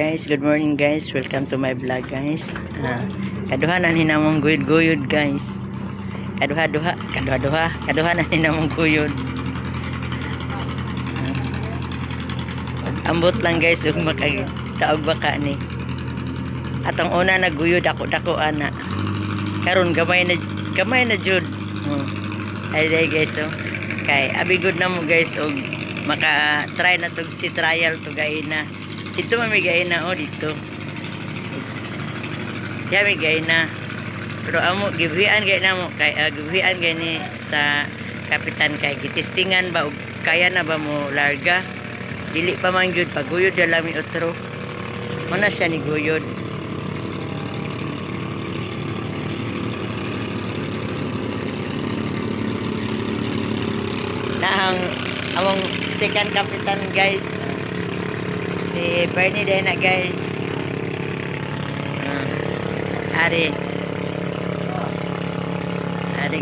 Guys, good morning guys. Welcome to my vlog guys. Kaduha na hinamong guyod-guyod guys. Kaduha na hinamong guyod. Ambot lang guys ug makataog baka ni. Atong una naguyod ako ana. Karon gamay na jud. Ay guys kay abigod na mo guys og maka try na tog si trial to gaina. Dito mamigay na dito. Ya migay na. Pero amo gibihan gay na mo kay gibihan gani sa kapitan kay gitistingan ba og kaya na ba mo larga. Dili pa man gyud paguyod lami otro. Mana siya ni guyod. Nang among second kapitan guys. Si Bernie din na guys. Ari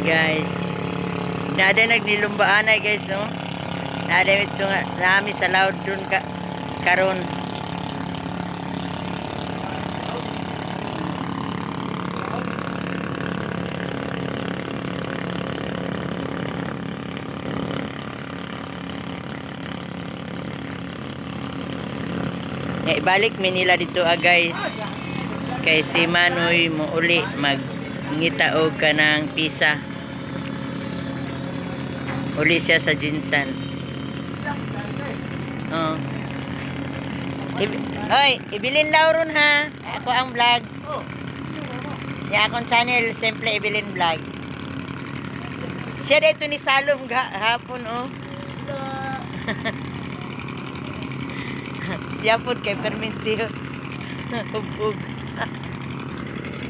guys. Nada nagnilumbaan ay guys Nada ito nga nami sa loud dun karon. Ibalik mi nila dito guys. Kay si Manoy mo uli magngitaog ka ng pisa. Uli siya sa Jinsan. Hoy, ibilin lauron ha. Ako ang vlog. Ya akong channel simple ibilin vlog. Siya dito ni Salom hapon Siya po kay permitiyo. Hubog.